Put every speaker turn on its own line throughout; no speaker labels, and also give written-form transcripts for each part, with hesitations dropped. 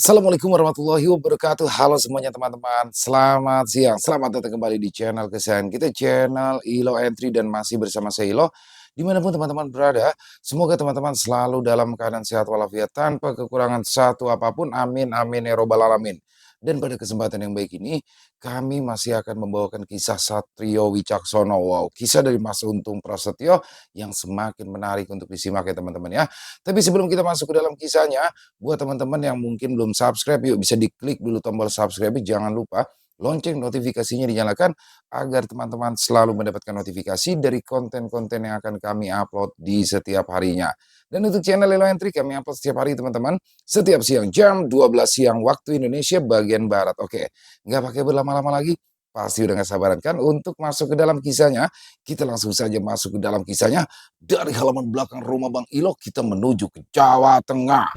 Assalamualaikum warahmatullahi wabarakatuh. Halo semuanya teman-teman, selamat siang. Selamat datang kembali di channel kesayangan kita, channel Ilo Entry, dan masih bersama saya Ilo. Dimanapun teman-teman berada, semoga teman-teman selalu dalam keadaan sehat walafiat tanpa kekurangan satu apapun. Amin, amin ya robbal alamin. Dan pada kesempatan yang baik ini, kami masih akan membawakan kisah Satrio Wicaksono. Wow, kisah dari Mas Untung Prasetyo yang semakin menarik untuk disimak ya teman-teman ya. Tapi sebelum kita masuk ke dalam kisahnya, buat teman-teman yang mungkin belum subscribe, yuk bisa diklik dulu tombol subscribe. Jangan lupa lonceng notifikasinya dinyalakan agar teman-teman selalu mendapatkan notifikasi dari konten-konten yang akan kami upload di setiap harinya. Dan untuk channel Elo Entry kami upload setiap hari teman-teman, setiap siang jam 12 siang waktu Indonesia bagian Barat. Oke, nggak pakai berlama-lama lagi, pasti udah gak sabaran kan untuk masuk ke dalam kisahnya. Kita langsung saja masuk ke dalam kisahnya. Dari halaman belakang rumah Bang Ilo kita menuju ke Jawa Tengah.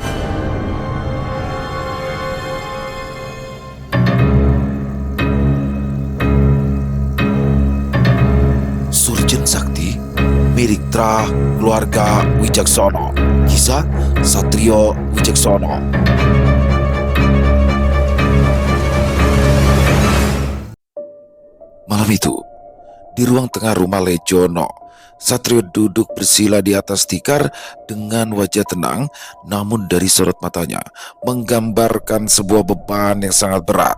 Surjen Sakti milik keluarga Wicaksono. Kisah Satrio Wicaksono. Malam itu, di ruang tengah rumah Lejono, Satrio duduk bersila di atas tikar dengan wajah tenang, namun dari sorot matanya menggambarkan sebuah beban yang sangat berat.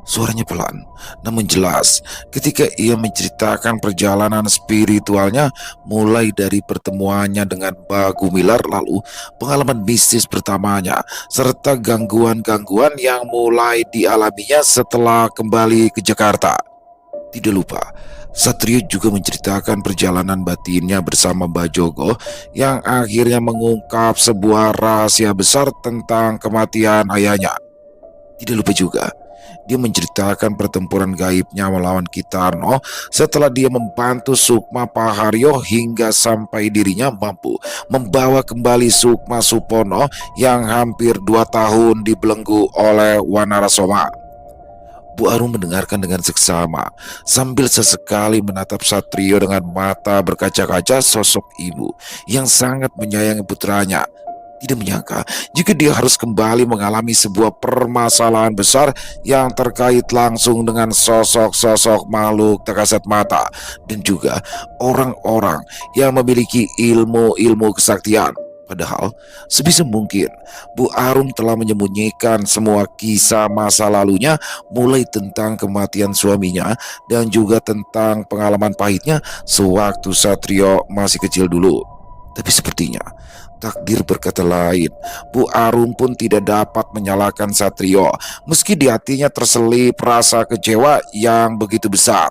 Suaranya pelan, namun jelas ketika ia menceritakan perjalanan spiritualnya, mulai dari pertemuannya dengan Mbah Gumilar, lalu pengalaman mistis pertamanya, serta gangguan-gangguan yang mulai dialaminya setelah kembali ke Jakarta. Tidak lupa, Satrio juga menceritakan perjalanan batinnya bersama Mbah Jogo yang akhirnya mengungkap sebuah rahasia besar tentang kematian ayahnya. Tidak lupa juga, dia menceritakan pertempuran gaibnya melawan Kitarno setelah dia membantu Sukma Paharyo hingga sampai dirinya mampu membawa kembali Sukma Supono yang hampir 2 tahun dibelenggu oleh Wanarasoma. Bu Arum mendengarkan dengan seksama sambil sesekali menatap Satrio dengan mata berkaca-kaca sosok ibu yang sangat menyayangi putranya. Tidak menyangka jika dia harus kembali mengalami sebuah permasalahan besar yang terkait langsung dengan sosok-sosok makhluk tak kasat mata dan juga orang-orang yang memiliki ilmu-ilmu kesaktian. Padahal sebisa mungkin Bu Arum telah menyembunyikan semua kisah masa lalunya, mulai tentang kematian suaminya dan juga tentang pengalaman pahitnya sewaktu Satrio masih kecil dulu. Tapi sepertinya takdir berkata lain. Bu Arum pun tidak dapat menyalahkan Satrio, meski di hatinya terselip rasa kecewa yang begitu besar.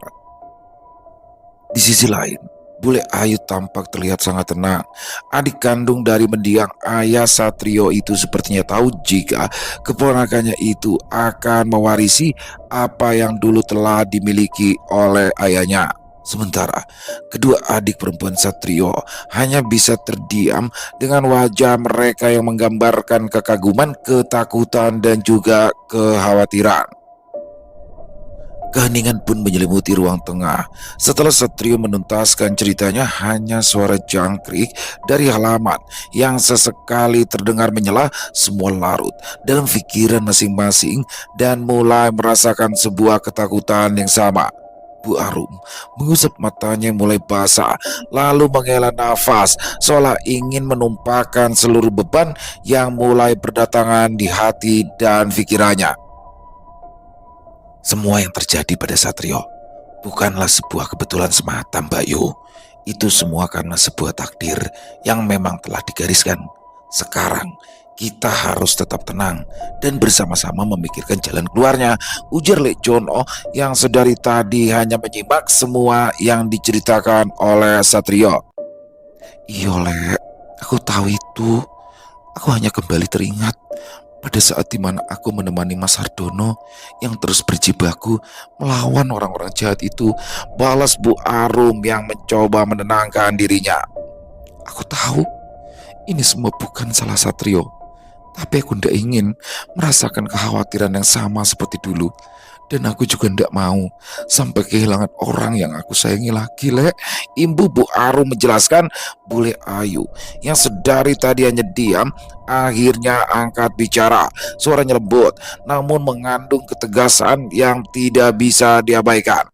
Di sisi lain, Bule Ayu tampak terlihat sangat tenang. Adik kandung dari mendiang ayah Satrio itu sepertinya tahu jika keponakannya itu akan mewarisi apa yang dulu telah dimiliki oleh ayahnya. Sementara kedua adik perempuan Satrio hanya bisa terdiam dengan wajah mereka yang menggambarkan kekaguman, ketakutan, dan juga kekhawatiran. Keheningan pun menyelimuti ruang tengah. Setelah Satrio menuntaskan ceritanya, hanya suara jangkrik dari halaman yang sesekali terdengar menyela. Semua larut dalam pikiran masing-masing dan mulai merasakan sebuah ketakutan yang sama. Bu Arum mengusap matanya yang mulai basah, lalu menghela nafas seolah ingin menumpahkan seluruh beban yang mulai berdatangan di hati dan pikirannya. Semua yang terjadi pada Satrio bukanlah sebuah kebetulan semata, Mbak Yu. Itu semua karena sebuah takdir yang memang telah digariskan. Sekarang kita harus tetap tenang dan bersama-sama memikirkan jalan keluarnya, ujar Lek Jono yang sedari tadi hanya menyimak semua yang diceritakan oleh Satrio. Iya Lek, aku tahu itu. Aku hanya kembali teringat pada saat dimana aku menemani Mas Hardono yang terus berjibaku melawan orang-orang jahat itu, balas Bu Arum yang mencoba menenangkan dirinya. Aku tahu ini semua bukan salah Satrio, tapi aku tidak ingin merasakan kekhawatiran yang sama seperti dulu. Dan aku juga ndak mau sampai kehilangan orang yang aku sayangi lagi, Lek. Ibu Bu Arum menjelaskan. Bule Ayu yang sedari tadi hanya diam, akhirnya angkat bicara. Suaranya lembut, namun mengandung ketegasan yang tidak bisa diabaikan.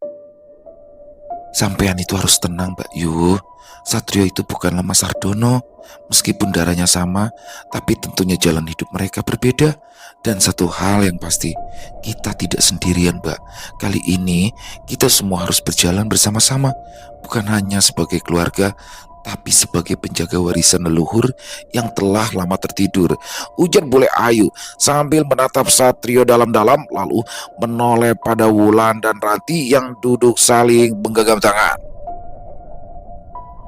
Sampean itu harus tenang, Mbak Yu. Satrio itu bukanlah Mas Ardono. Meskipun darahnya sama, tapi tentunya jalan hidup mereka berbeda. Dan satu hal yang pasti, kita tidak sendirian, Mbak. Kali ini, kita semua harus berjalan bersama-sama. Bukan hanya sebagai keluarga, tapi sebagai penjaga warisan leluhur yang telah lama tertidur. Ujar Bule Ayu sambil menatap Satrio dalam-dalam, lalu menoleh pada Wulan dan Ranti yang duduk saling menggenggam tangan.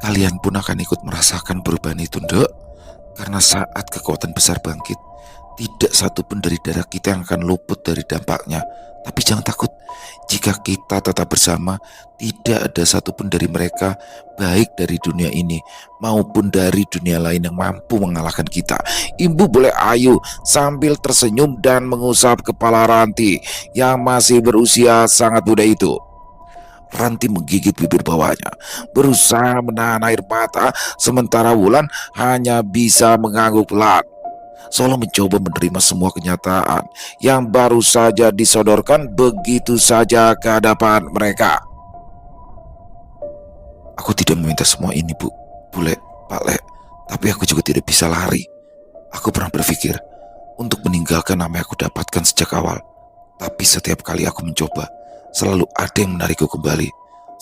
Kalian pun akan ikut merasakan perubahan itu, Nduk. Karena saat kekuatan besar bangkit, tidak satu pun dari darah kita yang akan luput dari dampaknya. Tapi jangan takut, jika kita tetap bersama, tidak ada satupun dari mereka, baik dari dunia ini maupun dari dunia lain yang mampu mengalahkan kita. Ibu Bule Ayu sambil tersenyum dan mengusap kepala Ranti yang masih berusia sangat muda itu. Ranti menggigit bibir bawahnya, berusaha menahan air mata, sementara Wulan hanya bisa mengangguk pelan, seolah mencoba menerima semua kenyataan yang baru saja disodorkan begitu saja ke hadapan mereka. Aku tidak meminta semua ini, Bu, Bule, Pak Le, tapi aku juga tidak bisa lari. Aku pernah berpikir untuk meninggalkan apa yang aku dapatkan sejak awal, tapi setiap kali aku mencoba, selalu ada yang menarikku kembali,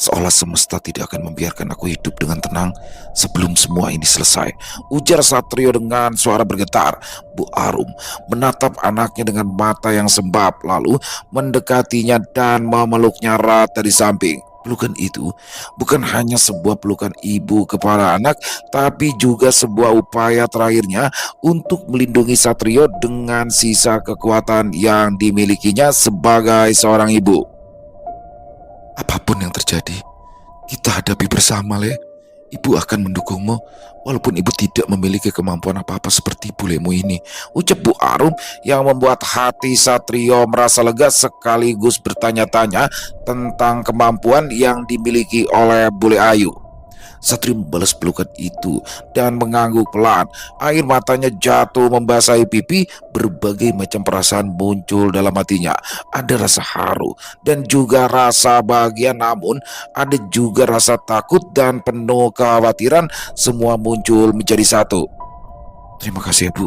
seolah semesta tidak akan membiarkan aku hidup dengan tenang sebelum semua ini selesai. Ujar Satrio dengan suara bergetar. Bu Arum menatap anaknya dengan mata yang sembab, lalu mendekatinya dan memeluknya erat dari samping. Pelukan itu bukan hanya sebuah pelukan ibu kepada anak, tapi juga sebuah upaya terakhirnya untuk melindungi Satrio dengan sisa kekuatan yang dimilikinya sebagai seorang ibu. Apapun yang terjadi, kita hadapi bersama, Le. Ibu akan mendukungmu, walaupun ibu tidak memiliki kemampuan apa-apa seperti bulemu ini. Ucap Bu Arum yang membuat hati Satrio merasa lega sekaligus bertanya-tanya tentang kemampuan yang dimiliki oleh Bule Ayu. Satrio membalas pelukan itu dan mengangguk pelan. Air matanya jatuh membasahi pipi. Berbagai macam perasaan muncul dalam hatinya. Ada rasa haru dan juga rasa bahagia, namun ada juga rasa takut dan penuh kekhawatiran. Semua muncul menjadi satu. Terima kasih, Bu.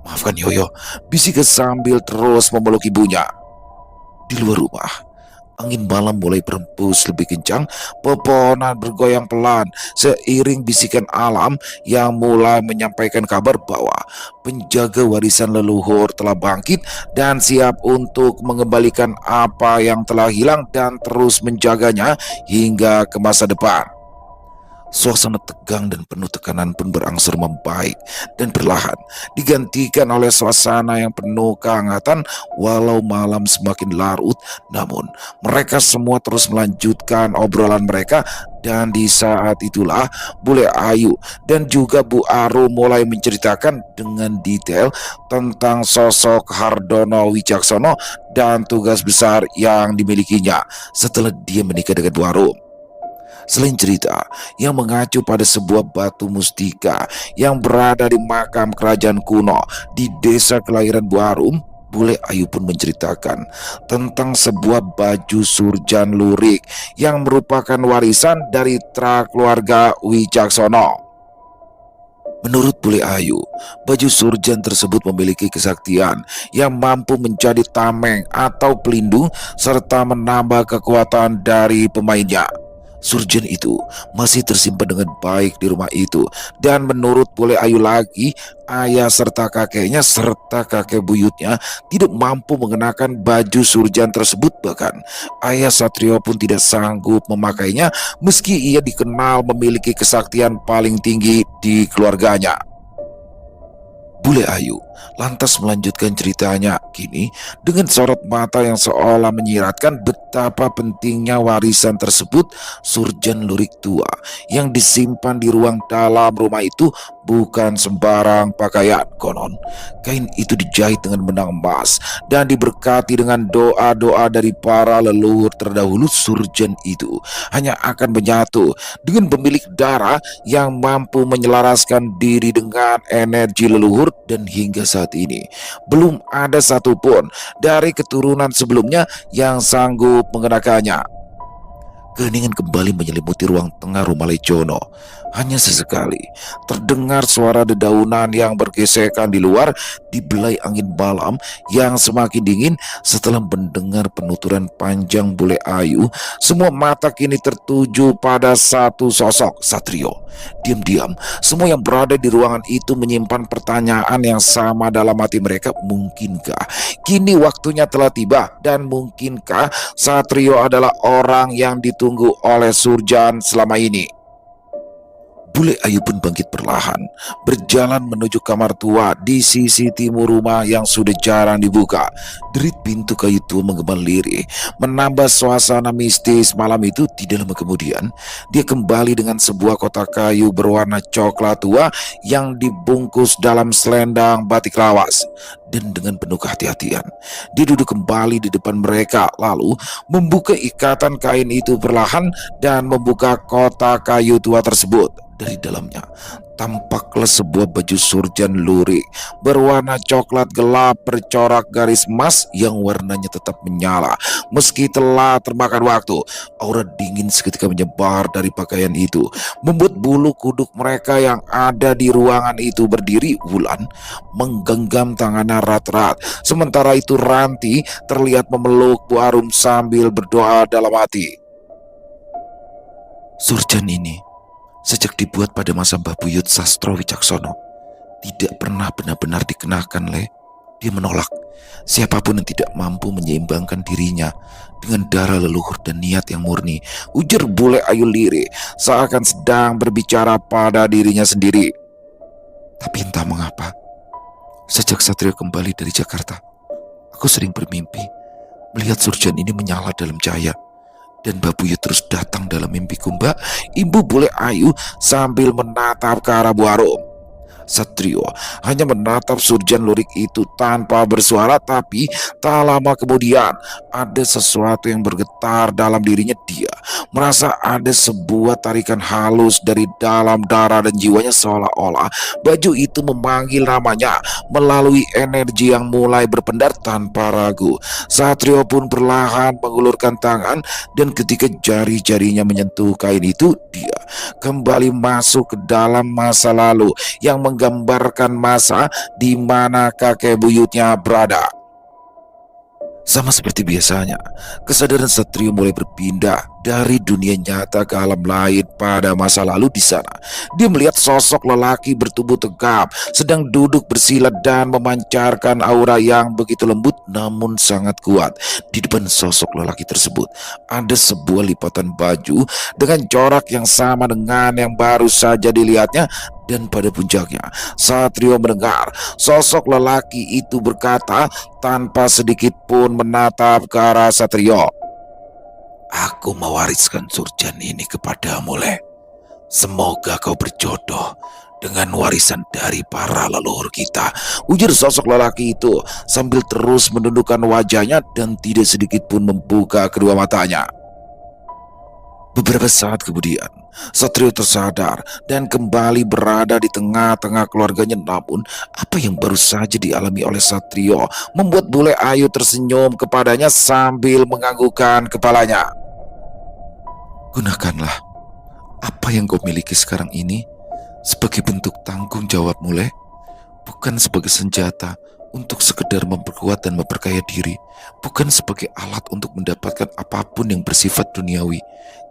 Maafkan Yoyo, bisik sambil terus memeluk ibunya. Di luar rumah, angin malam mulai berembus lebih kencang, pepohonan bergoyang pelan seiring bisikan alam yang mulai menyampaikan kabar bahwa penjaga warisan leluhur telah bangkit dan siap untuk mengembalikan apa yang telah hilang dan terus menjaganya hingga ke masa depan. Suasana tegang dan penuh tekanan pun berangsur membaik dan perlahan digantikan oleh suasana yang penuh kehangatan. Walau malam semakin larut, namun mereka semua terus melanjutkan obrolan mereka. Dan di saat itulah Bule Ayu dan juga Bu Arum mulai menceritakan dengan detail tentang sosok Hardono Wicaksono dan tugas besar yang dimilikinya setelah dia menikah dengan Bu Arum. Selain cerita yang mengacu pada sebuah batu mustika yang berada di makam kerajaan kuno di desa kelahiran Bu Arum, Bule Ayu pun menceritakan tentang sebuah baju surjan lurik yang merupakan warisan dari keluarga Wicaksono. Menurut Bule Ayu, baju surjan tersebut memiliki kesaktian yang mampu menjadi tameng atau pelindung serta menambah kekuatan dari pemainnya. Surjan itu masih tersimpan dengan baik di rumah itu, dan menurut Bule Ayu lagi, ayah serta kakeknya serta kakek buyutnya tidak mampu mengenakan baju surjan tersebut. Bahkan ayah Satrio pun tidak sanggup memakainya meski ia dikenal memiliki kesaktian paling tinggi di keluarganya. Bule Ayu lantas melanjutkan ceritanya kini dengan sorot mata yang seolah menyiratkan betapa pentingnya warisan tersebut. Surjan lurik tua yang disimpan di ruang dalam rumah itu bukan sembarang pakaian. Konon kain itu dijahit dengan benang emas dan diberkati dengan doa-doa dari para leluhur terdahulu. Surjan itu hanya akan menyatu dengan pemilik darah yang mampu menyelaraskan diri dengan energi leluhur, dan hingga saat ini belum ada satupun dari keturunan sebelumnya yang sanggup mengenakannya. Keheningan kembali menyelimuti ruang tengah rumah Lejono. Hanya sesekali terdengar suara dedaunan yang bergesekan di luar, dibelai angin malam yang semakin dingin. Setelah mendengar penuturan panjang bule ayu, semua mata kini tertuju pada satu sosok, Satrio. Diam-diam, semua yang berada di ruangan itu menyimpan pertanyaan yang sama dalam hati mereka. Mungkinkah kini waktunya telah tiba, dan mungkinkah Satrio adalah orang yang ditunggu oleh Surjan selama ini? Bule Ayu pun bangkit perlahan, berjalan menuju kamar tua di sisi timur rumah yang sudah jarang dibuka. Derit pintu kayu tua menggema lirih, menambah suasana mistis malam itu. Tidak lama kemudian, dia kembali dengan sebuah kotak kayu berwarna coklat tua yang dibungkus dalam selendang batik lawas. Dan dengan penuh kehati-hatian, dia duduk kembali di depan mereka, lalu membuka ikatan kain itu perlahan dan membuka kotak kayu tua tersebut. Dari dalamnya tampaklah sebuah baju surjan lurik berwarna coklat gelap bercorak garis emas yang warnanya tetap menyala meski telah termakan waktu. Aura dingin seketika menyebar dari pakaian itu, membuat bulu kuduk mereka yang ada di ruangan itu berdiri. Wulan menggenggam tangannya erat-erat, sementara itu Ranti terlihat memeluk Bu Arum sambil berdoa dalam hati. Surjan ini sejak dibuat pada masa Mbah Buyut Sastro Wicaksono tidak pernah benar-benar dikenakan, Le. Dia menolak siapapun yang tidak mampu menyeimbangkan dirinya dengan darah leluhur dan niat yang murni, ujar bule Ayu lirih seakan sedang berbicara pada dirinya sendiri. Tapi entah mengapa, sejak Satrio kembali dari Jakarta, aku sering bermimpi melihat surjan ini menyala dalam cahaya. Dan Mbah Buyut terus datang dalam mimpiku, Mbak, Ibu bule Ayu sambil menatap ke arah Bu Arum. Satrio hanya menatap surjan lurik itu tanpa bersuara, tapi tak lama kemudian ada sesuatu yang bergetar dalam dirinya. Dia merasa ada sebuah tarikan halus dari dalam darah dan jiwanya, seolah-olah baju itu memanggil namanya melalui energi yang mulai berpendar. Tanpa ragu, Satrio pun perlahan mengulurkan tangan, dan ketika jari-jarinya menyentuh kain itu, dia kembali masuk ke dalam masa lalu yang menggambarkan masa di mana kakek buyutnya berada. Sama seperti biasanya, kesadaran Satrio mulai berpindah dari dunia nyata ke alam lain. Pada masa lalu di sana, dia melihat sosok lelaki bertubuh tegap sedang duduk bersila dan memancarkan aura yang begitu lembut namun sangat kuat. Di depan sosok lelaki tersebut ada sebuah lipatan baju dengan corak yang sama dengan yang baru saja dilihatnya. Dan pada puncaknya, Satrio mendengar sosok lelaki itu berkata tanpa sedikit pun menatap ke arah Satrio, "Aku mewariskan surjan ini kepadamu, Le. Semoga kau berjodoh dengan warisan dari para leluhur kita," ujar sosok lelaki itu sambil terus menundukkan wajahnya dan tidak sedikit pun membuka kedua matanya. Beberapa saat kemudian, Satrio tersadar dan kembali berada di tengah-tengah keluarganya. Namun, apa yang baru saja dialami oleh Satrio membuat bule Ayu tersenyum kepadanya sambil menganggukkan kepalanya. "Gunakanlah apa yang kau miliki sekarang ini sebagai bentuk tanggung jawabmu, Le. Bukan sebagai senjata untuk sekedar memperkuat dan memperkaya diri, bukan sebagai alat untuk mendapatkan apapun yang bersifat duniawi.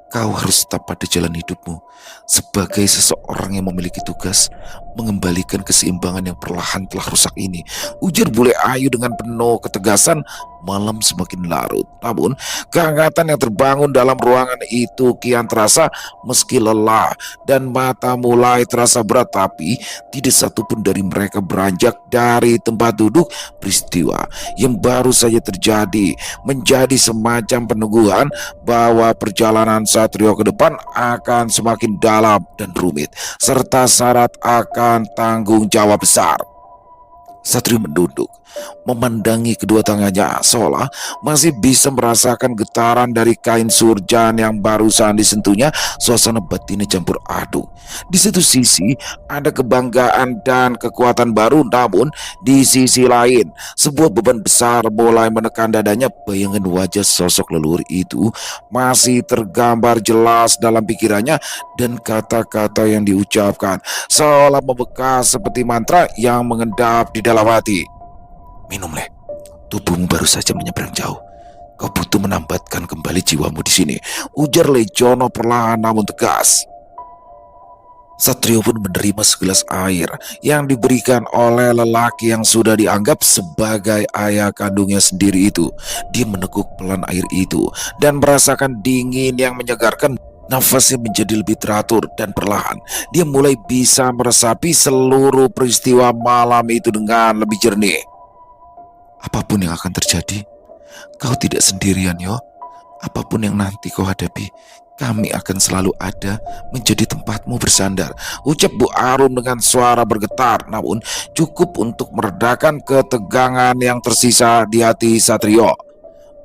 Kau harus tetap pada jalan hidupmu sebagai seseorang yang memiliki tugas mengembalikan keseimbangan yang perlahan telah rusak ini, ujar bule ayu dengan penuh ketegasan. Malam semakin larut, namun kehangatan yang terbangun dalam ruangan itu kian terasa. Meski lelah dan mata mulai terasa berat, tapi tidak satupun dari mereka beranjak dari tempat duduk. Peristiwa yang baru saja terjadi menjadi semacam peneguhan bahwa perjalanan Satrio ke depan akan semakin dalam dan rumit, serta syarat akan tanggung jawab besar. Satrio menunduk, memandangi kedua tangannya seolah masih bisa merasakan getaran dari kain surjan yang barusan disentuhnya. Suasana batinnya campur aduk. Di satu sisi ada kebanggaan dan kekuatan baru, namun di sisi lain sebuah beban besar mulai menekan dadanya. Bayangan wajah sosok leluhur itu masih tergambar jelas dalam pikirannya, dan kata-kata yang diucapkan seolah membekas seperti mantra yang mengendap di dalam hati. Minum, Le. Tubuhmu baru saja menyeberang jauh. Kau butuh menambatkan kembali jiwamu di sini, ujar Lejono perlahan namun tegas. Satrio pun menerima segelas air yang diberikan oleh lelaki yang sudah dianggap sebagai ayah kandungnya sendiri itu. Dia meneguk pelan air itu dan merasakan dingin yang menyegarkan. Nafasnya menjadi lebih teratur dan perlahan dia mulai bisa meresapi seluruh peristiwa malam itu dengan lebih jernih. Apapun yang akan terjadi, kau tidak sendirian, Yo. Apapun yang nanti kau hadapi, kami akan selalu ada menjadi tempatmu bersandar, ucap Bu Arum dengan suara bergetar namun cukup untuk meredakan ketegangan yang tersisa di hati Satrio.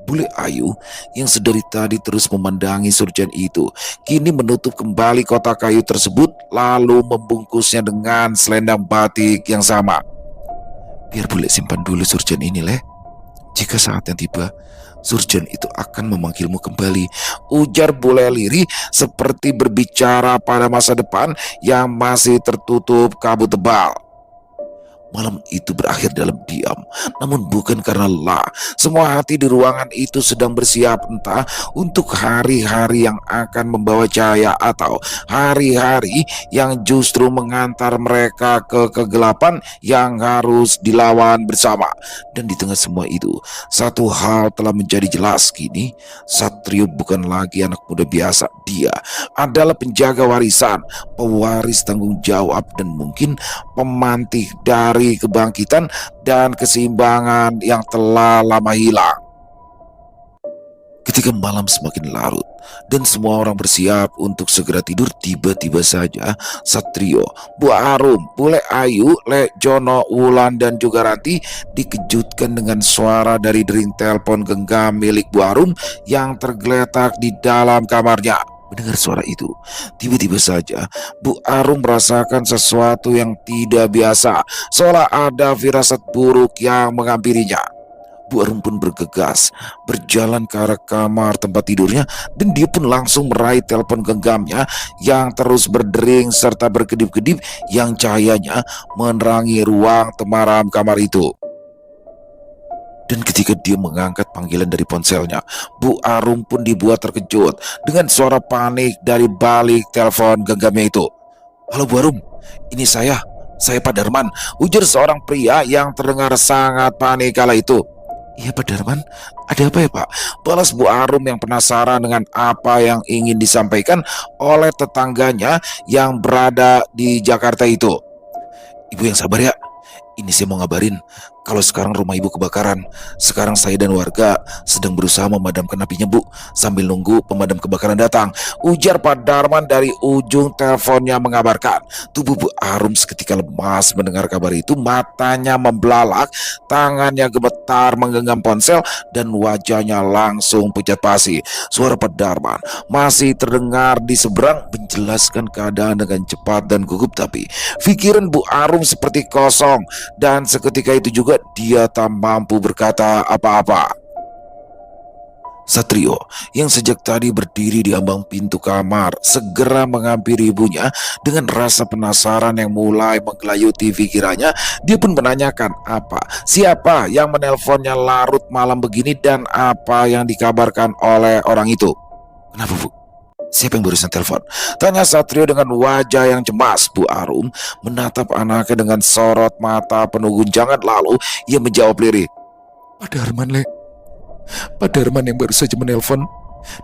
Bule ayu yang sedari tadi terus memandangi surjan itu kini menutup kembali kotak kayu tersebut lalu membungkusnya dengan selendang batik yang sama. Biar bule simpan dulu surjan ini, Le. Jika saatnya tiba, surjan itu akan memanggilmu kembali, ujar bule lirih seperti berbicara pada masa depan yang masih tertutup kabut tebal. Malam itu berakhir dalam diam, namun bukan karena lelah. Semua hati di ruangan itu sedang bersiap entah untuk hari-hari yang akan membawa cahaya atau hari-hari yang justru mengantar mereka ke kegelapan yang harus dilawan bersama. Dan di tengah semua itu, satu hal telah menjadi jelas kini. Satrio bukan lagi anak muda biasa. Dia adalah penjaga warisan, pewaris tanggung jawab, dan mungkin pemantik dari kebangkitan dan keseimbangan yang telah lama hilang. Ketika malam semakin larut dan semua orang bersiap untuk segera tidur, tiba-tiba saja Satrio, Bu Arum, Bule Ayu, Lejono, Wulan, dan juga Ranti dikejutkan dengan suara dari dering telepon genggam milik Bu Arum yang tergeletak di dalam kamarnya. Mendengar suara itu, tiba-tiba saja Bu Arum merasakan sesuatu yang tidak biasa, seolah ada firasat buruk yang menghampirinya. Bu Arum pun bergegas berjalan ke arah kamar tempat tidurnya, dan dia pun langsung meraih telepon genggamnya yang terus berdering serta berkedip-kedip yang cahayanya menerangi ruang temaram kamar itu. Dan ketika dia mengangkat panggilan dari ponselnya, Bu Arum pun dibuat terkejut dengan suara panik dari balik telepon genggamnya itu. Halo Bu Arum, ini saya Pak Darman, ujar seorang pria yang terdengar sangat panik kala itu. Iya Pak Darman, ada apa ya Pak? Balas Bu Arum yang penasaran dengan apa yang ingin disampaikan oleh tetangganya yang berada di Jakarta itu. Ibu yang sabar ya, ini saya mau ngabarin kalau sekarang rumah ibu kebakaran. Sekarang saya dan warga sedang berusaha memadamkan apinya Bu, sambil nunggu pemadam kebakaran datang, ujar Pak Darman dari ujung teleponnya mengabarkan. Tubuh Bu Arum seketika lemas mendengar kabar itu. Matanya membelalak, tangannya gemetar menggenggam ponsel, dan wajahnya langsung pucat pasi. Suara Pak Darman masih terdengar di seberang menjelaskan keadaan dengan cepat dan gugup, tapi pikiran Bu Arum seperti kosong, dan seketika itu juga dia tak mampu berkata apa-apa. Satrio yang sejak tadi berdiri di ambang pintu kamar segera menghampiri ibunya dengan rasa penasaran yang mulai menggelayuti pikirannya. Dia pun menanyakan siapa yang menelponnya larut malam begini dan apa yang dikabarkan oleh orang itu. Kenapa Bu? Siapa yang barusan telepon? Tanya Satrio dengan wajah yang cemas. Bu Arum menatap anaknya dengan sorot mata penuh guncangan, lalu ia menjawab lirih. Pak Darman, Le. Pak Darman yang baru saja menelpon.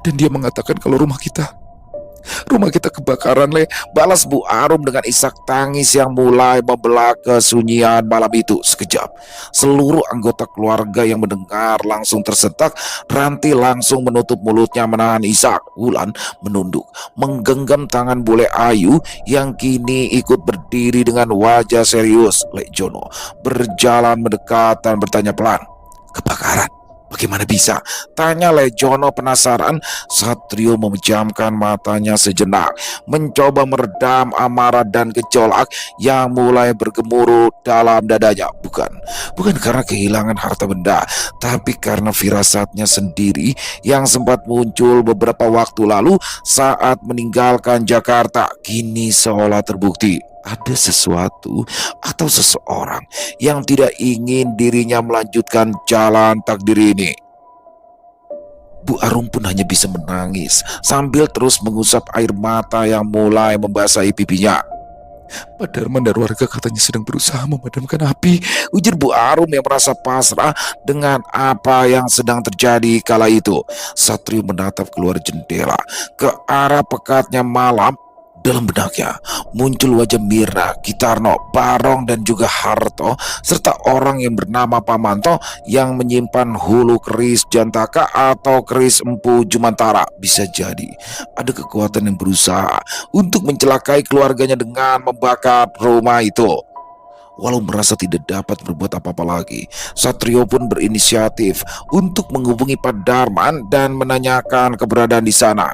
Dan dia mengatakan kalau rumah kita kebakaran, Le. Balas Bu Arum dengan isak tangis yang mulai membelah kesunyian malam itu. Sekejap, seluruh anggota keluarga yang mendengar langsung tersentak. Ranti langsung menutup mulutnya menahan isak. Wulan menunduk, menggenggam tangan bule Ayu yang kini ikut berdiri dengan wajah serius. Lek Jono berjalan mendekat dan bertanya pelan. Kebakaran? Bagaimana bisa? Tanya Lejono penasaran. Satrio memejamkan matanya sejenak, mencoba meredam amarah dan gejolak yang mulai bergemuruh dalam dadanya. Bukan karena kehilangan harta benda, tapi karena firasatnya sendiri yang sempat muncul beberapa waktu lalu saat meninggalkan Jakarta. Kini seolah terbukti ada sesuatu atau seseorang yang tidak ingin dirinya melanjutkan jalan takdir ini. Bu Arum pun hanya bisa menangis sambil terus mengusap air mata yang mulai membasahi pipinya. Pak Darman dan warga katanya sedang berusaha memadamkan api, ujar Bu Arum yang merasa pasrah dengan apa yang sedang terjadi kala itu. Satrio menatap keluar jendela ke arah pekatnya malam. Dalam benaknya muncul wajah Mirna, Kitarno, Barong dan juga Harto, serta orang yang bernama Pamanto yang menyimpan hulu keris Jantaka atau keris Empu Jumantara. Bisa jadi ada kekuatan yang berusaha untuk mencelakai keluarganya dengan membakar rumah itu. Walau merasa tidak dapat berbuat apa-apa lagi, Satrio pun berinisiatif untuk menghubungi Pak Darman dan menanyakan keberadaan di sana.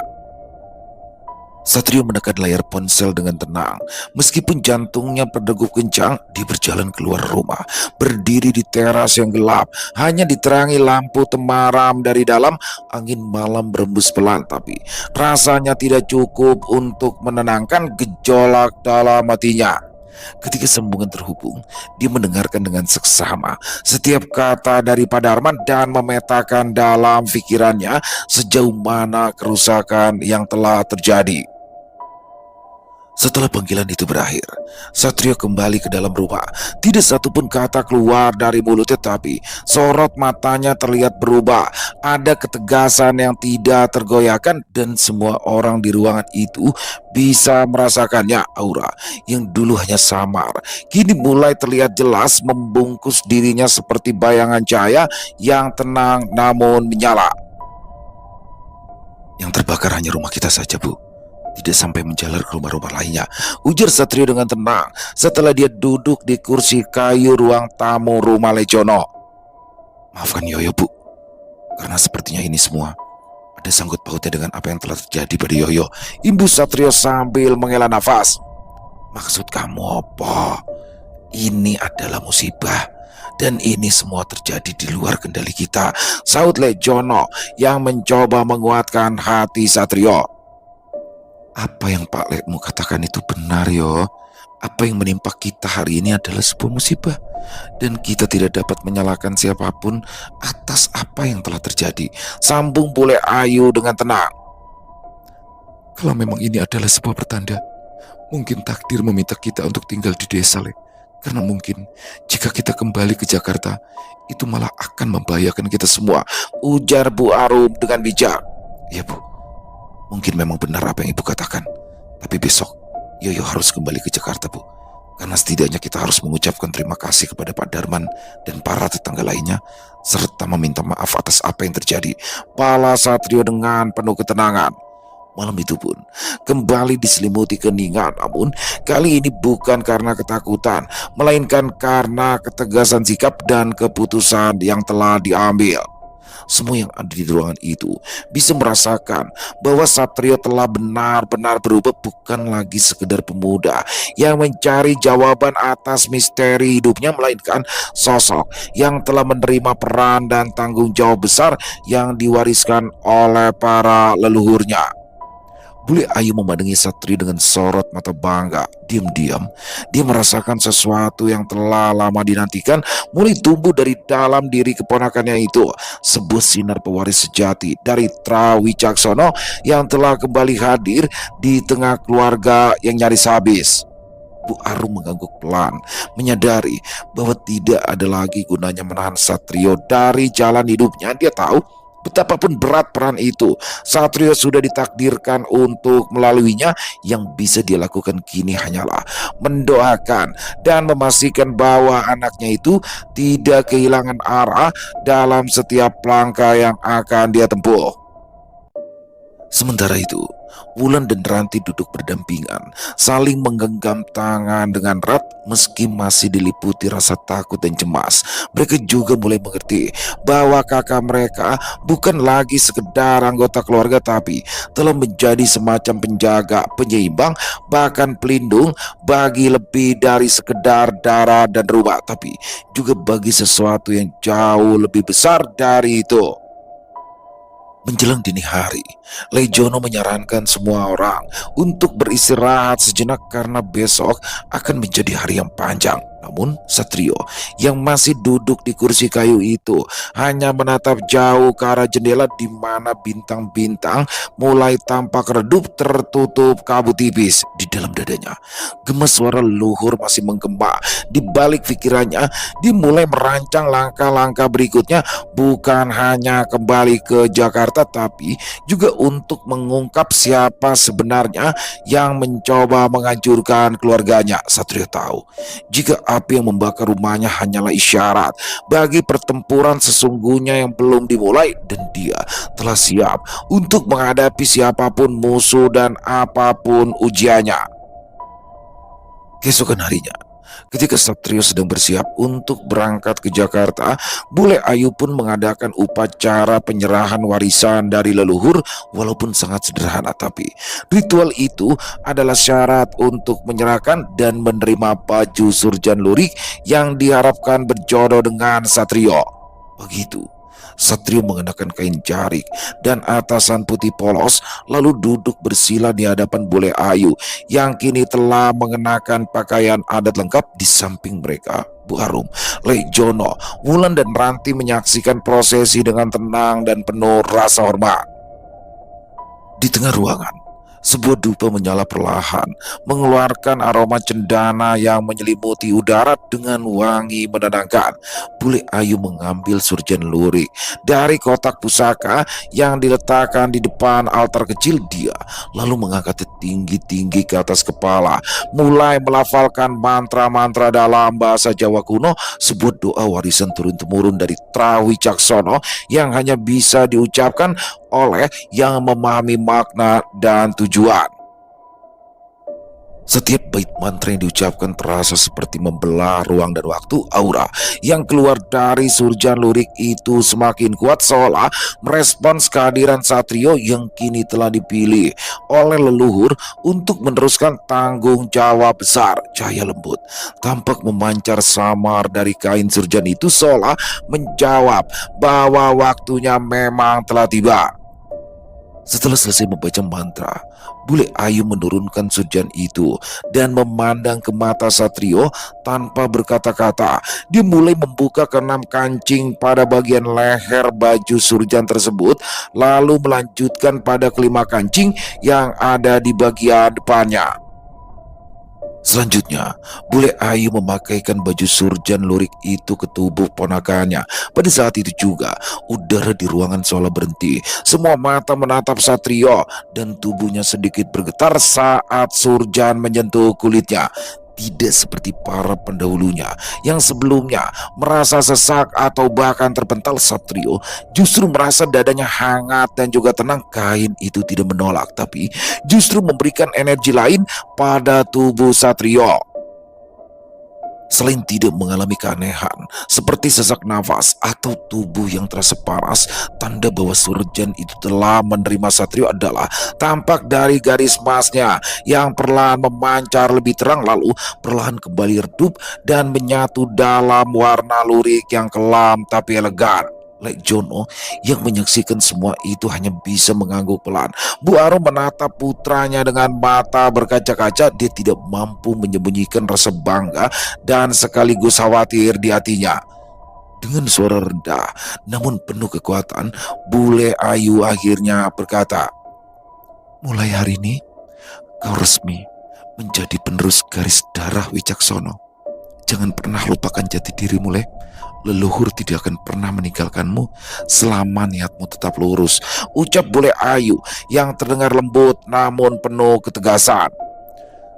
Satrio menekan layar ponsel dengan tenang. Meskipun jantungnya berdegup kencang, dia berjalan keluar rumah, berdiri di teras yang gelap, hanya diterangi lampu temaram dari dalam. Angin malam berembus pelan, tapi rasanya tidak cukup untuk menenangkan gejolak dalam hatinya. Ketika sambungan terhubung, dia mendengarkan dengan seksama setiap kata dari Pak Darman dan memetakan dalam pikirannya sejauh mana kerusakan yang telah terjadi. Setelah panggilan itu berakhir, Satrio kembali ke dalam rumah. Tidak satupun kata keluar dari mulutnya, tapi sorot matanya terlihat berubah. Ada ketegasan yang tidak tergoyahkan dan semua orang di ruangan itu bisa merasakannya. Aura yang dulu hanya samar, kini mulai terlihat jelas membungkus dirinya seperti bayangan cahaya yang tenang namun menyala. Yang terbakar hanya rumah kita saja, Bu. Tidak sampai menjalar ke rumah-rumah lainnya, ujar Satrio dengan tenang setelah dia duduk di kursi kayu ruang tamu rumah Lejono. Maafkan Yoyo, Bu, karena sepertinya ini semua ada sangkut pautnya dengan apa yang telah terjadi pada Yoyo, imbus Satrio sambil menghela nafas. Maksud kamu apa? Ini adalah musibah, dan ini semua terjadi di luar kendali kita, saut Lejono yang mencoba menguatkan hati Satrio. Apa yang Pak Lekmu katakan itu benar, Yo. Apa yang menimpa kita hari ini adalah sebuah musibah, dan kita tidak dapat menyalahkan siapapun atas apa yang telah terjadi, sambung Bule Ayu dengan tenang. Kalau memang ini adalah sebuah pertanda, mungkin takdir meminta kita untuk tinggal di desa, Le. Karena mungkin jika kita kembali ke Jakarta, itu malah akan membahayakan kita semua, ujar Bu Arum dengan bijak. Ya, Bu, mungkin memang benar apa yang Ibu katakan. Tapi besok Yoyo harus kembali ke Jakarta, Bu. Karena setidaknya kita harus mengucapkan terima kasih kepada Pak Darman dan para tetangga lainnya, serta meminta maaf atas apa yang terjadi. Pala Satrio dengan penuh ketenangan. Malam itu pun kembali diselimuti keningan, namun kali ini bukan karena ketakutan, melainkan karena ketegasan sikap dan keputusan yang telah diambil. Semua yang ada di ruangan itu bisa merasakan bahwa Satrio telah benar-benar berubah, bukan lagi sekedar pemuda yang mencari jawaban atas misteri hidupnya, melainkan sosok yang telah menerima peran dan tanggung jawab besar yang diwariskan oleh para leluhurnya. Bule Ayu memandangi Satrio dengan sorot mata bangga. Diam-diam, dia merasakan sesuatu yang telah lama dinantikan mulai tumbuh dari dalam diri keponakannya itu. Sebuah sinar pewaris sejati dari Trawicaksono yang telah kembali hadir di tengah keluarga yang nyaris habis. Bu Arum mengangguk pelan, menyadari bahwa tidak ada lagi gunanya menahan Satrio dari jalan hidupnya. Dia tahu betapapun berat peran itu, Satrio sudah ditakdirkan untuk melaluinya. Yang bisa dia lakukan kini hanyalah mendoakan dan memastikan bahwa anaknya itu tidak kehilangan arah dalam setiap langkah yang akan dia tempuh. Sementara itu, Wulan dan Ranti duduk berdampingan, saling menggenggam tangan dengan erat meski masih diliputi rasa takut dan cemas. Mereka juga mulai mengerti bahwa kakak mereka bukan lagi sekedar anggota keluarga, tapi telah menjadi semacam penjaga, penyeimbang, bahkan pelindung bagi lebih dari sekedar darah dan rumah, tapi juga bagi sesuatu yang jauh lebih besar dari itu. Menjelang dini hari, Lejono menyarankan semua orang untuk beristirahat sejenak karena besok akan menjadi hari yang panjang. Namun Satrio yang masih duduk di kursi kayu itu hanya menatap jauh ke arah jendela di mana bintang-bintang mulai tampak redup tertutup kabut tipis. Di dalam dadanya, gemas suara leluhur masih menggema. Di balik pikirannya, dia mulai merancang langkah-langkah berikutnya, bukan hanya kembali ke Jakarta tapi juga untuk mengungkap siapa sebenarnya yang mencoba menghancurkan keluarganya. Satrio tahu jika api yang membakar rumahnya hanyalah isyarat bagi pertempuran sesungguhnya yang belum dimulai, dan dia telah siap untuk menghadapi siapapun musuh dan apapun ujiannya. Keesokan harinya, ketika Satrio sedang bersiap untuk berangkat ke Jakarta, Bule Ayu pun mengadakan upacara penyerahan warisan dari leluhur. Walaupun sangat sederhana, tapi ritual itu adalah syarat untuk menyerahkan dan menerima baju surjan lurik yang diharapkan berjodoh dengan Satrio. Begitu Satrio mengenakan kain jarik dan atasan putih polos, lalu duduk bersila di hadapan Bule Ayu yang kini telah mengenakan pakaian adat lengkap. Di samping mereka, Bu Arum, Lejono, Wulan dan Ranti menyaksikan prosesi dengan tenang dan penuh rasa hormat. Di tengah ruangan, sebuah dupa menyala perlahan, mengeluarkan aroma cendana yang menyelimuti udara dengan wangi menenangkan. Bule Ayu mengambil surjan lurik dari kotak pusaka yang diletakkan di depan altar kecil. Dia lalu mengangkatnya tinggi-tinggi ke atas kepala, mulai melafalkan mantra-mantra dalam bahasa Jawa kuno, sebuah doa warisan turun-temurun dari Trawicaksono yang hanya bisa diucapkan oleh yang memahami makna dan tujuan. Setiap bait mantra yang diucapkan terasa seperti membelah ruang dan waktu. Aura yang keluar dari surjan lurik itu semakin kuat, seolah merespons kehadiran Satrio yang kini telah dipilih oleh leluhur untuk meneruskan tanggung jawab besar. Cahaya lembut tampak memancar samar dari kain surjan itu, seolah menjawab bahwa waktunya memang telah tiba. Setelah selesai membaca mantra, Bule Ayu menurunkan surjan itu dan memandang ke mata Satrio tanpa berkata-kata. Dia mulai membuka keenam kancing pada bagian leher baju surjan tersebut, lalu melanjutkan pada kelima kancing yang ada di bagian depannya. Selanjutnya, Bule Ayu memakaikan baju surjan lurik itu ke tubuh ponakannya. Pada saat itu juga, udara di ruangan seolah berhenti. Semua mata menatap Satrio dan tubuhnya sedikit bergetar saat surjan menyentuh kulitnya. Tidak seperti para pendahulunya yang sebelumnya merasa sesak atau bahkan terpental, Satrio justru merasa dadanya hangat dan juga tenang. Kain itu tidak menolak, tapi justru memberikan energi lain pada tubuh Satrio. Selain tidak mengalami keanehan seperti sesak nafas atau tubuh yang terasa panas, tanda bahwa surjan itu telah menerima Satrio adalah tampak dari garis emasnya yang perlahan memancar lebih terang, lalu perlahan kembali redup dan menyatu dalam warna lurik yang kelam tapi elegan. Lek Jono yang menyaksikan semua itu hanya bisa mengangguk pelan. Bu Arum menatap putranya dengan mata berkaca-kaca. Dia tidak mampu menyembunyikan rasa bangga dan sekaligus khawatir di hatinya. Dengan suara rendah namun penuh kekuatan, Bule Ayu akhirnya berkata, "Mulai hari ini kau resmi menjadi penerus garis darah Wicaksono. Jangan pernah lupakan jati dirimu, Le. Leluhur tidak akan pernah meninggalkanmu selama niatmu tetap lurus," ucap Bule Ayu yang terdengar lembut namun penuh ketegasan.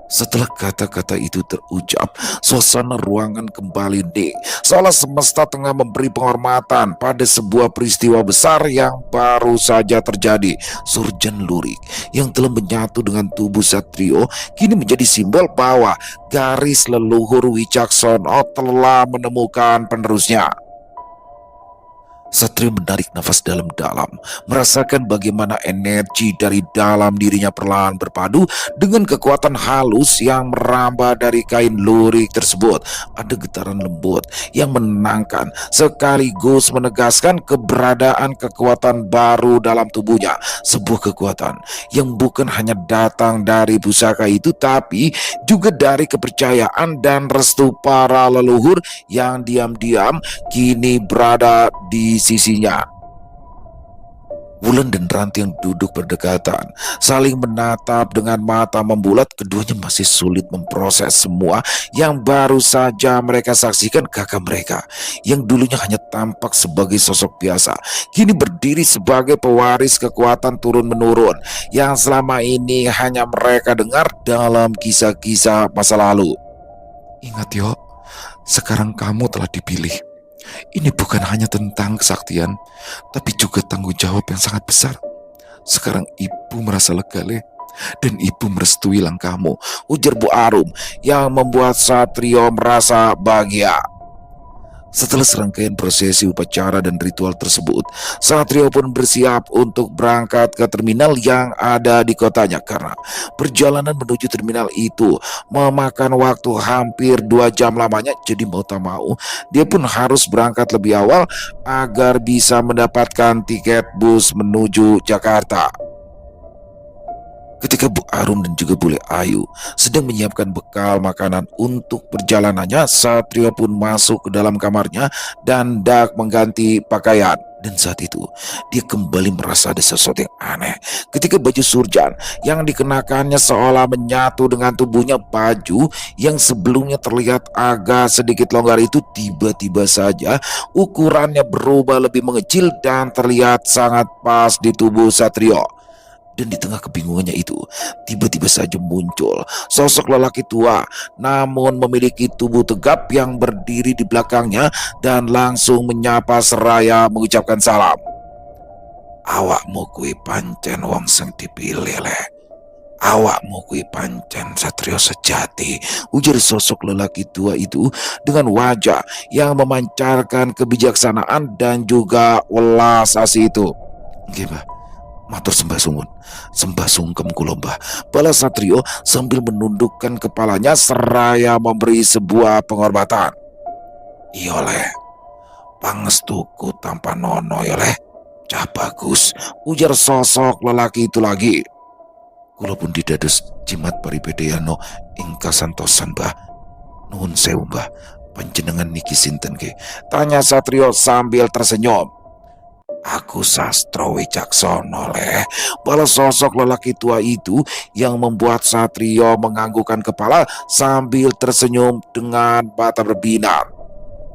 Setelah kata-kata itu terucap, suasana ruangan kembali hening, seolah semesta tengah memberi penghormatan pada sebuah peristiwa besar yang baru saja terjadi. Surjan Lurik yang telah menyatu dengan tubuh Satrio kini menjadi simbol bahwa garis leluhur Wicaksono telah menemukan penerusnya. Satrio menarik nafas dalam-dalam, merasakan bagaimana energi dari dalam dirinya perlahan berpadu dengan kekuatan halus yang merambah dari kain lurik tersebut. Ada getaran lembut yang menenangkan sekaligus menegaskan keberadaan kekuatan baru dalam tubuhnya. Sebuah kekuatan yang bukan hanya datang dari pusaka itu, tapi juga dari kepercayaan dan restu para leluhur yang diam-diam kini berada di sisinya. Wulan dan Ranti yang duduk berdekatan, saling menatap dengan mata membulat. Keduanya masih sulit memproses semua yang baru saja mereka saksikan. Kakak mereka yang dulunya hanya tampak sebagai sosok biasa, kini berdiri sebagai pewaris kekuatan turun-menurun yang selama ini hanya mereka dengar dalam kisah-kisah masa lalu. "Ingat yo, sekarang kamu telah dipilih. Ini bukan hanya tentang kesaktian, tapi juga tanggung jawab yang sangat besar. Sekarang ibu merasa lega, Le, dan ibu merestui langkahmu," ujar Bu Arum yang membuat Satrio merasa bahagia. Setelah serangkaian prosesi upacara dan ritual tersebut, Satrio pun bersiap untuk berangkat ke terminal yang ada di kotanya. Karena perjalanan menuju terminal itu memakan waktu hampir 2 jam lamanya, jadi mau tak mau dia pun harus berangkat lebih awal agar bisa mendapatkan tiket bus menuju Jakarta. Ketika Bu Arum dan juga Bule Ayu sedang menyiapkan bekal makanan untuk perjalanannya, Satrio pun masuk ke dalam kamarnya dan hendak mengganti pakaian. Dan saat itu dia kembali merasa ada sesuatu yang aneh ketika baju Surjan yang dikenakannya seolah menyatu dengan tubuhnya. Baju yang sebelumnya terlihat agak sedikit longgar itu tiba-tiba saja ukurannya berubah lebih mengecil dan terlihat sangat pas di tubuh Satrio. Dan di tengah kebingungannya itu, tiba-tiba saja muncul sosok lelaki tua namun memiliki tubuh tegap yang berdiri di belakangnya dan langsung menyapa seraya mengucapkan salam. "Awakmu kui pancen wong sing dipilih, Le. Awakmu kui pancen satrio sejati," ujar sosok lelaki tua itu dengan wajah yang memancarkan kebijaksanaan dan juga welas asih itu. "Nggih, Mbah. Matur sembah sungkem kula, Mbah," balas Satrio sambil menundukkan kepalanya seraya memberi sebuah penghormatan. "Iya, Le. Pangestuku tanpa nono ya, Le. Cah bagus," ujar sosok lelaki itu lagi. "Kula pun didados jimat paribedayano ingka santosan, Mbah. Nuwun sewu, Mbah. Panjenengan niki sinten ke?" tanya Satrio sambil tersenyum. "Aku Sastro Wicaksono, Le," balas sosok lelaki tua itu yang membuat Satrio menganggukkan kepala sambil tersenyum dengan mata berbinar.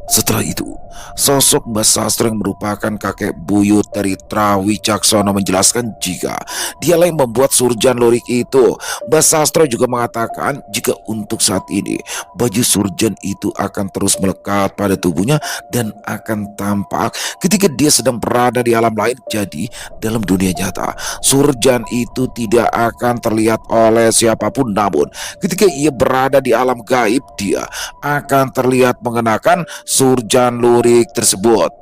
Setelah itu, sosok Mbah Sastro yang merupakan kakek buyut dari Tra Wicaksono menjelaskan jika dialah yang membuat Surjan Lurik itu. Mbah Sastro juga mengatakan jika untuk saat ini baju Surjan itu akan terus melekat pada tubuhnya dan akan tampak ketika dia sedang berada di alam lain. Jadi dalam dunia nyata, Surjan itu tidak akan terlihat oleh siapapun, namun ketika ia berada di alam gaib, dia akan terlihat mengenakan Surjan Lurik tersebut.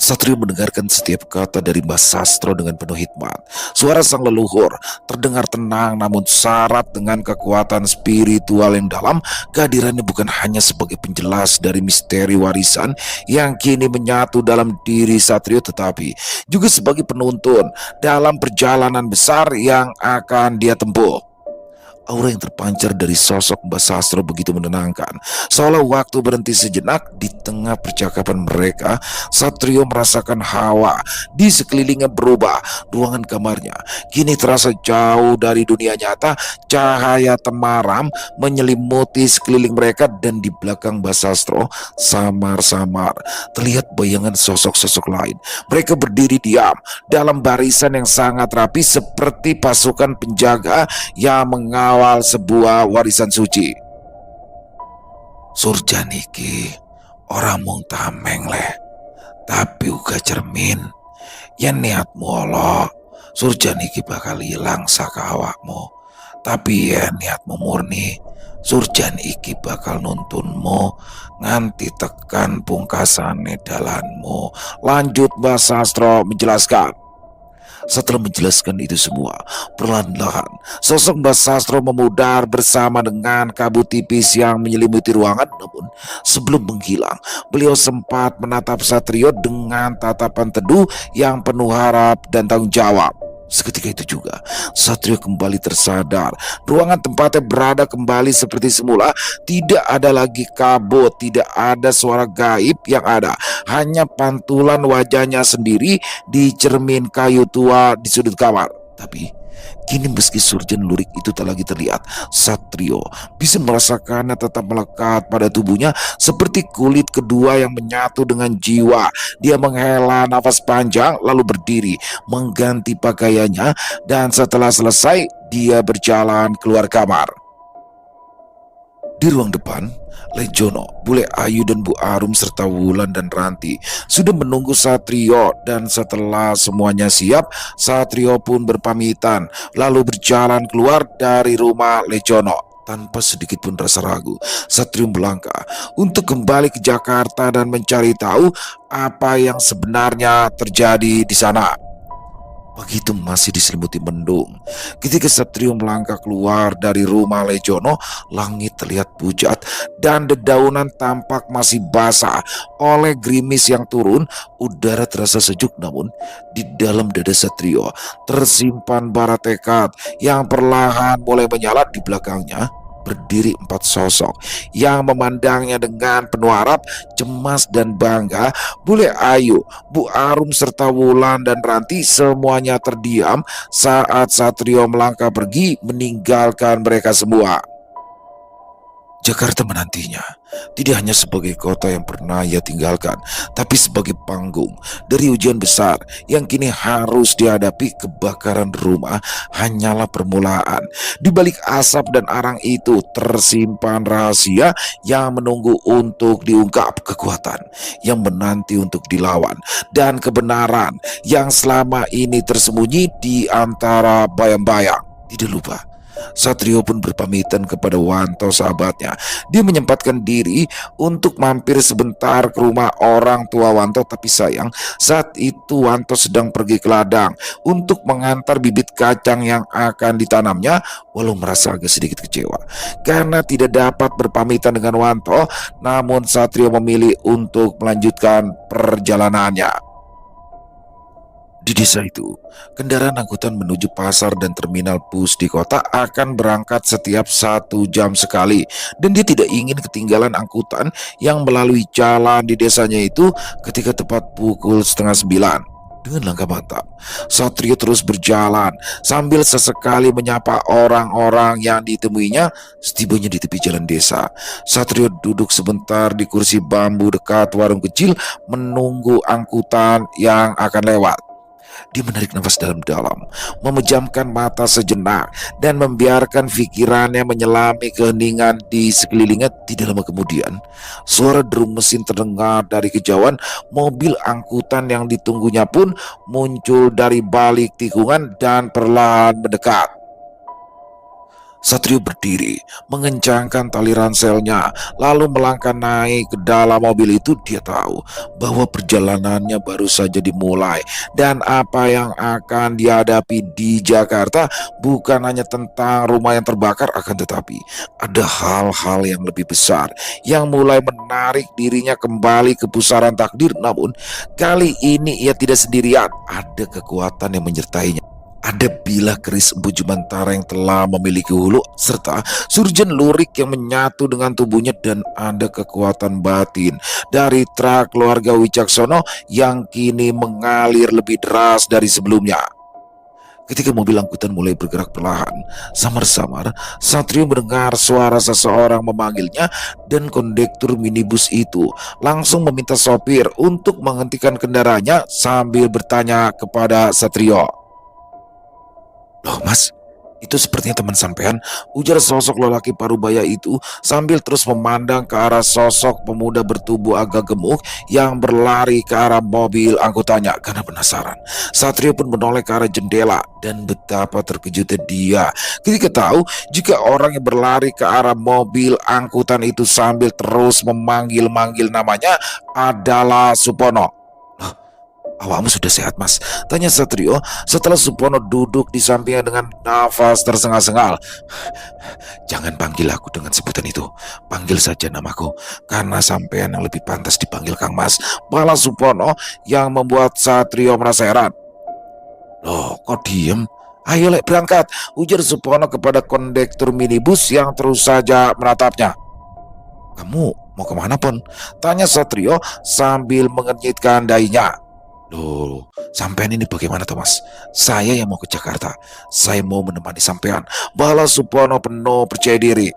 Satrio mendengarkan setiap kata dari Mbah Sastro dengan penuh hikmat. Suara sang leluhur terdengar tenang namun syarat dengan kekuatan spiritual yang dalam. Kehadirannya bukan hanya sebagai penjelas dari misteri warisan yang kini menyatu dalam diri Satrio, tetapi juga sebagai penuntun dalam perjalanan besar yang akan dia tempuh. Aura yang terpancar dari sosok Mbah Sastro begitu menenangkan. Seolah waktu berhenti sejenak di tengah percakapan mereka. Satrio merasakan hawa di sekelilingnya berubah. Ruangan kamarnya kini terasa jauh dari dunia nyata. Cahaya temaram menyelimuti sekeliling mereka, dan di belakang Mbah Sastro samar-samar terlihat bayangan sosok-sosok lain. Mereka berdiri diam dalam barisan yang sangat rapi seperti pasukan penjaga yang mengawal sebuah warisan suci. Surjan iki orang mung tameng leh, tapi uga cermin. Yen niatmu ala, surjan iki bakal hilang saka awakmu. Tapi yen niatmu murni, surjan iki bakal nuntunmu nganti tekan pungkasane dalanmu. Lanjut Mbah Sastro menjelaskan. Setelah menjelaskan itu semua, perlahan-lahan sosok Mbah Sastro memudar bersama dengan kabut tipis yang menyelimuti ruangan. Namun sebelum menghilang, beliau sempat menatap Satrio dengan tatapan teduh yang penuh harap dan tanggung jawab. Seketika itu juga Satrio kembali tersadar. Ruangan tempatnya berada kembali seperti semula. Tidak ada lagi kabut, tidak ada suara gaib. Yang ada hanya pantulan wajahnya sendiri di cermin kayu tua di sudut kamar. Tapi kini meski surjan lurik itu tak lagi terlihat, Satrio bisa merasakannya tetap melekat pada tubuhnya seperti kulit kedua yang menyatu dengan jiwa. Dia menghela nafas panjang lalu berdiri, mengganti pakaiannya, dan setelah selesai dia berjalan keluar kamar. Di ruang depan, Lejono, Bule Ayu dan Bu Arum serta Wulan dan Ranti sudah menunggu Satrio, dan setelah semuanya siap, Satrio pun berpamitan lalu berjalan keluar dari rumah Lejono. Tanpa sedikit pun rasa ragu, Satrio melangkah untuk kembali ke Jakarta dan mencari tahu apa yang sebenarnya terjadi di sana. Pagi itu masih diselimuti mendung. Ketika Satrio melangkah keluar dari rumah Lejono, langit terlihat pucat dan dedaunan tampak masih basah oleh gerimis yang turun. Udara terasa sejuk, namun di dalam dada Satrio tersimpan bara tekad yang perlahan mulai menyala. Di belakangnya berdiri 4 sosok yang memandangnya dengan penuh harap, cemas dan bangga. Bule Ayu, Bu Arum serta Wulan dan Ranti semuanya terdiam saat Satrio melangkah pergi meninggalkan mereka semua. Jakarta menantinya, tidak hanya sebagai kota yang pernah ia tinggalkan, tapi sebagai panggung dari ujian besar yang kini harus dihadapi. Kebakaran rumah hanyalah permulaan. Di balik asap dan arang itu tersimpan rahasia yang menunggu untuk diungkap, kekuatan yang menanti untuk dilawan, dan kebenaran yang selama ini tersembunyi di antara bayang-bayang. Tidak lupa, Satrio pun berpamitan kepada Wanto sahabatnya. Dia menyempatkan diri untuk mampir sebentar ke rumah orang tua Wanto, tapi sayang saat itu Wanto sedang pergi ke ladang untuk mengantar bibit kacang yang akan ditanamnya. Walau merasa agak sedikit kecewa karena tidak dapat berpamitan dengan Wanto, namun Satrio memilih untuk melanjutkan perjalanannya. Di desa itu, kendaraan angkutan menuju pasar dan terminal bus di kota akan berangkat setiap 1 jam sekali, dan dia tidak ingin ketinggalan angkutan yang melalui jalan di desanya itu ketika tepat pukul setengah 9. Dengan langkah mantap, Satrio terus berjalan sambil sesekali menyapa orang-orang yang ditemuinya. Setibanya di tepi jalan desa, Satrio duduk sebentar di kursi bambu dekat warung kecil menunggu angkutan yang akan lewat. Dia menarik nafas dalam-dalam, memejamkan mata sejenak, dan membiarkan pikirannya menyelami keheningan di sekelilingnya. Tidak lama kemudian, suara drum mesin terdengar dari kejauhan. Mobil angkutan yang ditunggunya pun muncul dari balik tikungan dan perlahan mendekat. Satrio berdiri, mengencangkan tali ranselnya, lalu melangkah naik ke dalam mobil itu. Dia tahu bahwa perjalanannya baru saja dimulai dan apa yang akan dihadapi di Jakarta bukan hanya tentang rumah yang terbakar, akan tetapi ada hal-hal yang lebih besar yang mulai menarik dirinya kembali ke pusaran takdir. Namun kali ini ia tidak sendirian, ada kekuatan yang menyertainya. Ada bilah keris empu Jumantara yang telah memiliki hulu, serta surgen lurik yang menyatu dengan tubuhnya, dan ada kekuatan batin dari Tra keluarga Wicaksono yang kini mengalir lebih deras dari sebelumnya. Ketika mobil angkutan mulai bergerak perlahan, samar-samar Satrio mendengar suara seseorang memanggilnya, dan kondektur minibus itu langsung meminta sopir untuk menghentikan kendaraannya sambil bertanya kepada Satrio. "Loh mas, itu sepertinya teman sampean," ujar sosok lelaki parubaya itu sambil terus memandang ke arah sosok pemuda bertubuh agak gemuk yang berlari ke arah mobil angkutannya. Karena penasaran, Satrio pun menoleh ke arah jendela, dan betapa terkejutnya dia ketika tahu jika orang yang berlari ke arah mobil angkutan itu sambil terus memanggil-manggil namanya adalah Supono. "Awakmu sudah sehat mas?" tanya Satrio setelah Supono duduk di sampingnya dengan nafas tersengal-sengal. "Jangan panggil aku dengan sebutan itu. Panggil saja namaku, karena sampean yang lebih pantas dipanggil Kang Mas," balas Supono yang membuat Satrio merasa heran. "Loh, kok diem? Ayo lek berangkat," ujar Supono kepada kondektur minibus yang terus saja menatapnya. "Kamu mau kemana pun?" tanya Satrio sambil mengenyitkan dahinya. "Loh, sampean ini bagaimana Thomas? Saya yang mau ke Jakarta. Saya mau menemani sampean," balas Supono penuh percaya diri.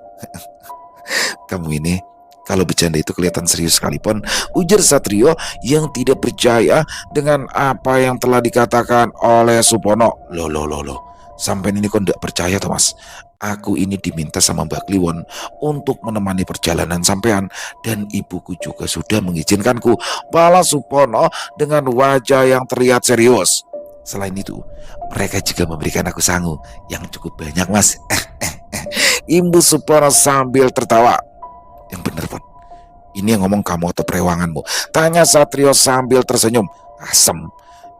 "Kamu ini kalau bercanda itu kelihatan serius sekalipun," ujar Satrio yang tidak percaya dengan apa yang telah dikatakan oleh Supono. Loh. Sampean ini kok tidak percaya Thomas? Aku ini diminta sama Mbak Kliwon untuk menemani perjalanan sampean, dan ibuku juga sudah mengizinkanku, balas Supono dengan wajah yang terlihat serius. "Selain itu, mereka juga memberikan aku sangu yang cukup banyak mas." Imbus Supono sambil tertawa. "Yang bener pun, ini yang ngomong kamu atau perewanganmu?" tanya Satrio sambil tersenyum. "Asem,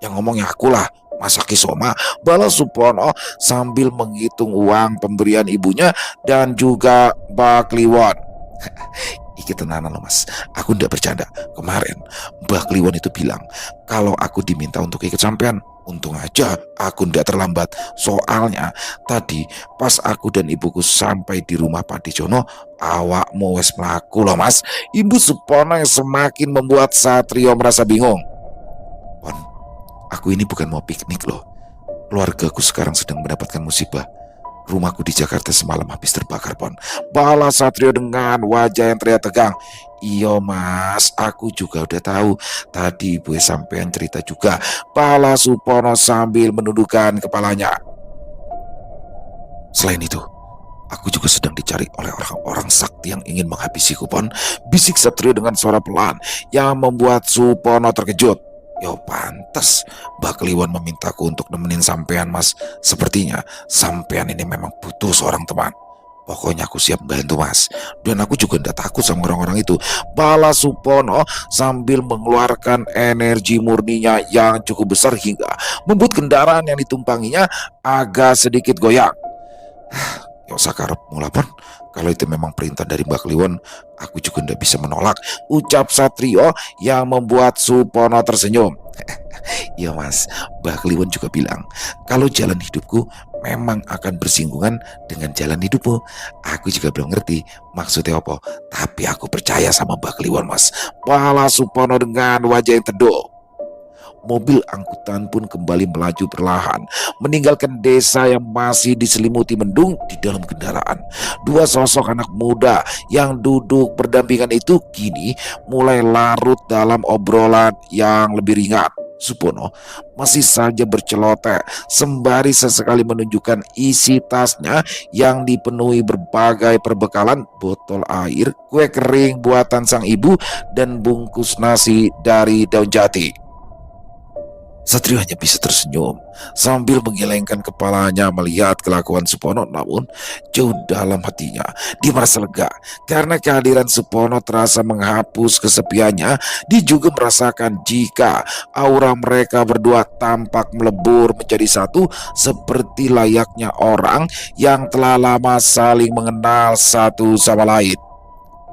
yang ngomongnya akulah, Mas Akisoma," balas Supono sambil menghitung uang pemberian ibunya dan juga Mbak Kliwon. "Iki tenanan loh mas, aku ndak bercanda. Kemarin Mbak Kliwon itu bilang kalau aku diminta untuk ikut sampean. Untung aja aku ndak terlambat. Soalnya tadi pas aku dan ibuku sampai di rumah Pak Dijono, awakmu wes melaku loh mas," Ibu Supono yang semakin membuat Satrio merasa bingung. "Pon, aku ini bukan mau piknik loh. Keluargaku sekarang sedang mendapatkan musibah. Rumahku di Jakarta semalam habis terbakar pon," balas Satrio dengan wajah yang terlihat tegang. "Iyo mas, aku juga udah tahu. Tadi ibu sampean cerita juga," balas Supono sambil menundukkan kepalanya. "Selain itu, aku juga sedang dicari oleh orang-orang sakti yang ingin menghabisi kupon," bisik Satrio dengan suara pelan yang membuat Supono terkejut. "Yo pantes Mbak Kliwon memintaku untuk nemenin sampean mas. Sepertinya sampean ini memang butuh seorang teman. Pokoknya aku siap bantu mas. Dan aku juga tidak takut sama orang-orang itu," balas Supono sambil mengeluarkan energi murninya yang cukup besar hingga membuat kendaraan yang ditumpanginya agak sedikit goyang. "Yo sakarep mula pon, kalau itu memang perintah dari Mbak Kliwon, aku juga tidak bisa menolak," ucap Satrio yang membuat Supono tersenyum. "Iya mas, Mbak Kliwon juga bilang kalau jalan hidupku memang akan bersinggungan dengan jalan hidupmu. Aku juga belum ngerti maksudnya apa, tapi aku percaya sama Mbak Kliwon mas," balas Supono dengan wajah yang teduh. Mobil angkutan pun kembali melaju perlahan, meninggalkan desa yang masih diselimuti mendung. Di dalam kendaraan, dua sosok anak muda yang duduk berdampingan itu kini mulai larut dalam obrolan yang lebih ringan. Supono masih saja berceloteh sembari sesekali menunjukkan isi tasnya yang dipenuhi berbagai perbekalan, botol air, kue kering buatan sang ibu, dan bungkus nasi dari daun jati. Satrio hanya bisa tersenyum sambil menggelengkan kepalanya melihat kelakuan Supono. Namun jauh dalam hatinya dia merasa lega karena kehadiran Supono terasa menghapus kesepiannya. Dia juga merasakan jika aura mereka berdua tampak melebur menjadi satu, seperti layaknya orang yang telah lama saling mengenal satu sama lain.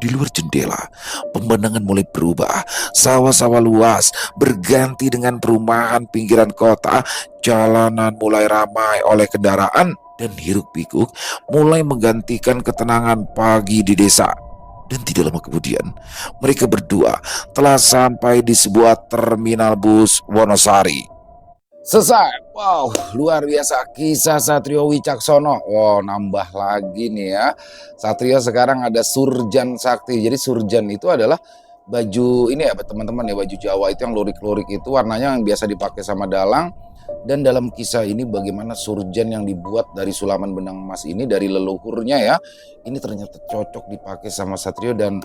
Di luar jendela, pemandangan mulai berubah. Sawah-sawah luas berganti dengan perumahan pinggiran kota. Jalanan mulai ramai oleh kendaraan dan hiruk-pikuk mulai menggantikan ketenangan pagi di desa. Dan tidak lama kemudian, mereka berdua telah sampai di sebuah terminal bus Wonosari. Selesai. Wow, luar biasa kisah Satrio Wicaksono. Wow, nambah lagi nih ya. Satrio sekarang ada Surjan Sakti. Jadi Surjan itu adalah baju ini ya teman-teman ya, baju Jawa itu yang lurik-lurik itu warnanya yang biasa dipakai sama dalang. Dan dalam kisah ini bagaimana surjan yang dibuat dari sulaman benang emas ini dari leluhurnya ya, ini ternyata cocok dipakai sama Satrio dan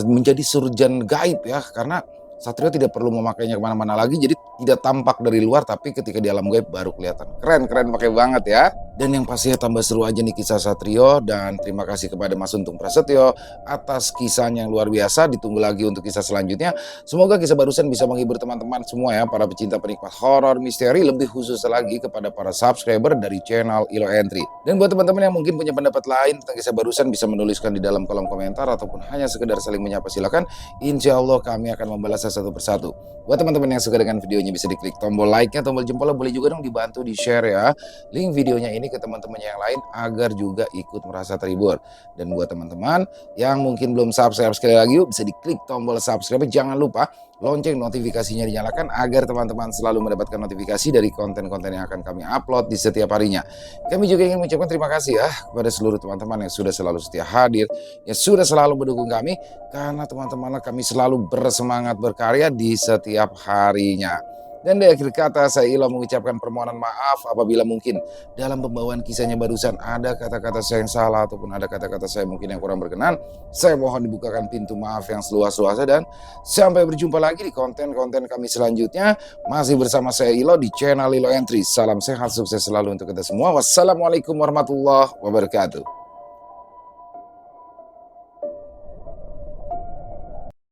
menjadi surjan gaib ya, karena Satrio tidak perlu memakainya kemana-mana lagi, jadi tidak tampak dari luar, tapi ketika di alam gaib baru kelihatan. Keren, pakai banget ya. Dan yang pastinya tambah seru aja nih kisah Satrio. Dan terima kasih kepada Mas Untung Prasetyo atas kisahnya yang luar biasa. Ditunggu lagi untuk kisah selanjutnya. Semoga kisah barusan bisa menghibur teman-teman semua ya, para pecinta penikmat horor misteri, lebih khusus lagi kepada para subscriber dari channel Ilo Entry. Dan buat teman-teman yang mungkin punya pendapat lain tentang kisah barusan, bisa menuliskan di dalam kolom komentar ataupun hanya sekedar saling menyapa, silakan. Insya Allah kami akan membalasnya satu persatu. Buat teman-teman yang suka dengan videonya, bisa diklik tombol like-nya, tombol jempolnya, boleh juga dong dibantu di share ya link videonya ini ke teman-temannya yang lain agar juga ikut merasa terhibur. Dan buat teman-teman yang mungkin belum subscribe, sekali lagi yuk bisa diklik tombol subscribe, jangan lupa lonceng notifikasinya dinyalakan agar teman-teman selalu mendapatkan notifikasi dari konten-konten yang akan kami upload di setiap harinya. Kami juga ingin mengucapkan terima kasih ya kepada seluruh teman-teman yang sudah selalu setia hadir, yang sudah selalu mendukung kami, karena teman-teman kami selalu bersemangat berkarya di setiap harinya. Dan di akhir kata saya Ilo mengucapkan permohonan maaf apabila mungkin dalam pembawaan kisahnya barusan ada kata-kata saya yang salah ataupun ada kata-kata saya mungkin yang kurang berkenan. Saya mohon dibukakan pintu maaf yang seluas-luasnya, dan sampai berjumpa lagi di konten-konten kami selanjutnya. Masih bersama saya Ilo di channel Ilo Entry. Salam sehat, sukses selalu untuk kita semua. Wassalamualaikum warahmatullahi wabarakatuh.